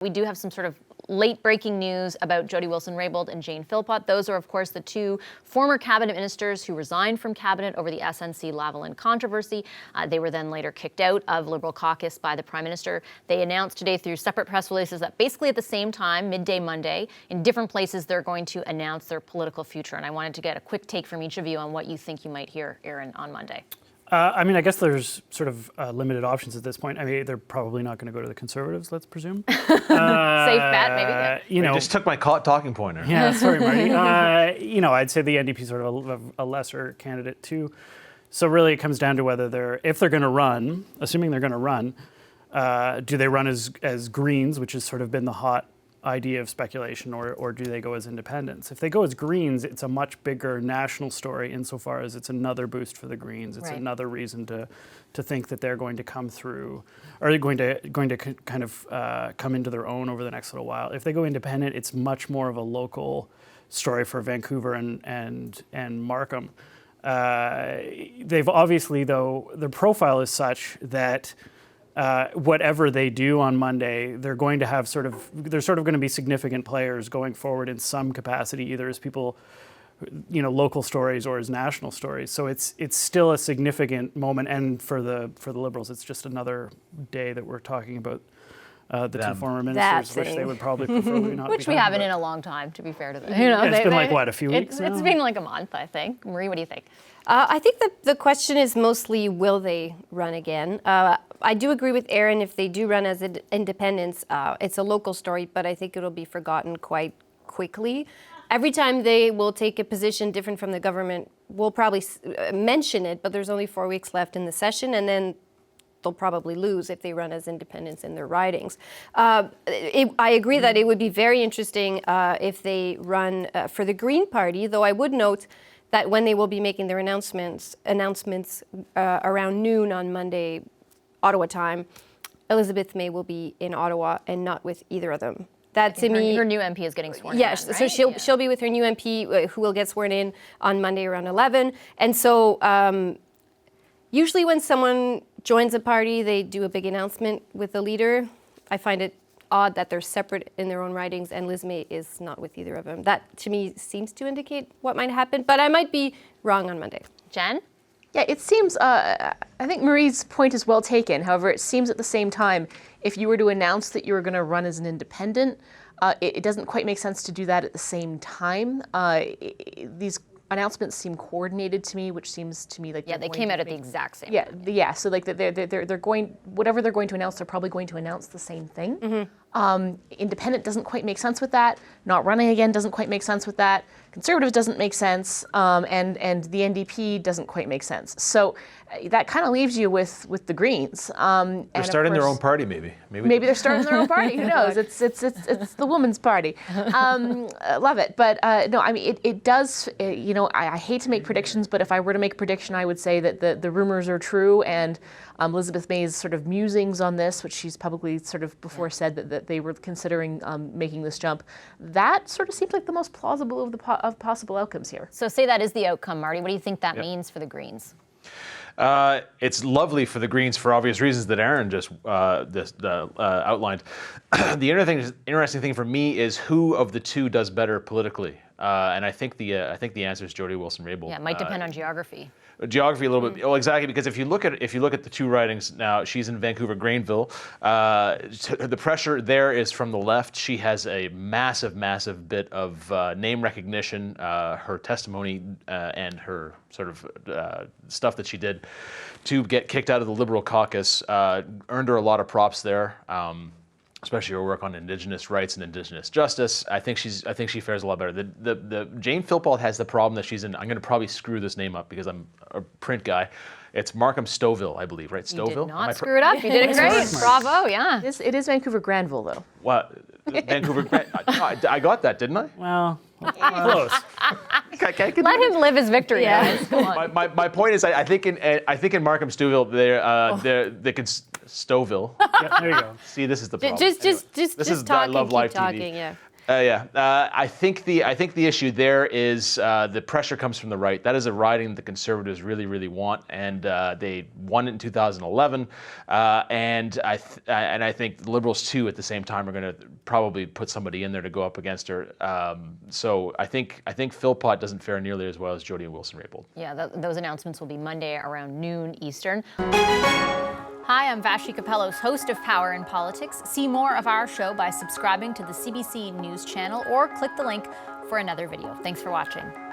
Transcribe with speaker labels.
Speaker 1: We do have some sort of late breaking news about Jody Wilson-Raybould and Jane Philpott. Those are, of course, the two former cabinet ministers who resigned from cabinet over the SNC-Lavalin controversy. They were then later kicked out of Liberal caucus by the Prime Minister. They announced today through separate press releases that basically at the same time, midday Monday, in different places, they're going to announce their political future. And I wanted to get a quick take from each of you on what you think you might hear, Aaron, on Monday.
Speaker 2: I guess there's sort of limited options at this point. I mean, they're probably not going to go to the Conservatives, let's presume.
Speaker 1: Safe bet, maybe. Yeah.
Speaker 3: You just took my talking pointer.
Speaker 2: Yeah, sorry, Marty. I'd say the NDP is sort of a lesser candidate too. So really, it comes down to whether if they're going to run, assuming they're going to run, do they run as Greens, which has sort of been the hot idea of speculation, or do they go as independents? If they go as Greens, it's a much bigger national story insofar as it's another boost for the Greens. It's another reason to think that they're going to come through, or they're going to kind of come into their own over the next little while. If they go independent, it's much more of a local story for Vancouver and Markham. They've obviously, though, their profile is such that whatever they do on Monday, they're going to have they're going to be significant players going forward in some capacity, either as people, local stories or as national stories. So it's still a significant moment, and for the Liberals, it's just another day that we're talking about the two former ministers, which they would probably preferably not.
Speaker 1: Which we haven't in a long time, to be fair to them.
Speaker 2: It's been a few weeks.
Speaker 1: It's been like a month, I think. Marie, what do you think?
Speaker 4: I think that the question is mostly, will they run again? I do agree with Aaron. If they do run as independents, it's a local story, but I think it'll be forgotten quite quickly. Every time they will take a position different from the government, we'll probably mention it, but there's only 4 weeks left in the session, and then they'll probably lose if they run as independents in their ridings. I agree that it would be very interesting if they run for the Green Party, though I would note that when they will be making their announcements around noon on Monday, Ottawa time, Elizabeth May will be in Ottawa and not with either of them. That to me,
Speaker 1: her new MP is getting sworn in.
Speaker 4: Yes,
Speaker 1: Right?
Speaker 4: So she'll be with her new MP who will get sworn in on Monday around 11. And so usually when someone joins a party, they do a big announcement with the leader. I find it odd that they're separate in their own ridings, and Liz May is not with either of them. That, to me, seems to indicate what might happen, but I might be wrong on Monday.
Speaker 1: Jen?
Speaker 5: Yeah, it seems, I think Marie's point is well taken. However, it seems at the same time, if you were to announce that you were going to run as an independent, it doesn't quite make sense to do that at the same time. These announcements seem coordinated to me, which seems to me like
Speaker 1: they came out at the exact same time.
Speaker 5: Yeah. So like they're going, whatever they're going to announce, they're probably going to announce the same thing. Mm-hmm. Independent doesn't quite make sense with that. Not running again doesn't quite make sense with that. Conservative doesn't make sense, and the NDP doesn't quite make sense. So that kind of leaves you with the Greens.
Speaker 3: They're starting their own party, maybe.
Speaker 5: Maybe they're starting their own party. Who knows? It's the woman's party. Love it, but no. I mean, it does. I hate to make predictions, but if I were to make a prediction, I would say that the rumors are true, and Elizabeth May's sort of musings on this, which she's publicly sort of before said that they were considering making this jump, that sort of seems like the most plausible of possible outcomes here.
Speaker 1: So say that is the outcome, Marty. What do you think that means for the Greens?
Speaker 3: It's lovely for the Greens for obvious reasons that Aaron just outlined. The interesting thing for me is who of the two does better politically, and I think the answer is Jody Wilson-Raybould.
Speaker 1: Yeah, it might depend on geography.
Speaker 3: Geography a little bit. Well, exactly, because if you look at the two ridings now, she's in Vancouver, Granville. The pressure there is from the left. She has a massive bit of name recognition. Her testimony and her sort of stuff that she did to get kicked out of the Liberal caucus earned her a lot of props there. Especially her work on Indigenous rights and Indigenous justice. I think she fares a lot better. The Jane Philpott has the problem that she's in. I'm going to probably screw this name up because I'm a print guy. It's Markham Stouffville, I believe, right? Stouffville.
Speaker 1: You did not screw it up. You did it great. Bravo. Yeah.
Speaker 5: It is Vancouver Granville, though.
Speaker 3: What? Vancouver. I got that, didn't I?
Speaker 2: Well, close.
Speaker 1: Let him live his victory, guys. Come on.
Speaker 3: My point is, I think in Markham Stouffville, they can Stouffville.
Speaker 2: Yeah, there you go.
Speaker 3: See, this is the problem.
Speaker 4: Just
Speaker 3: this is
Speaker 4: talking,
Speaker 3: I love
Speaker 4: keep
Speaker 3: live
Speaker 4: talking,
Speaker 3: TV.
Speaker 4: yeah.
Speaker 3: I think the issue there is the pressure comes from the right. That is a riding the Conservatives really, really want, and they won it in 2011. And I think the Liberals too, at the same time, are going to probably put somebody in there to go up against her. So I think Philpott doesn't fare nearly as well as Jody and Wilson-Raybould.
Speaker 1: Yeah, those announcements will be Monday around noon Eastern. Hi, I'm Vashi Capellos, host of Power in Politics. See more of our show by subscribing to the CBC News channel or click the link for another video. Thanks for watching.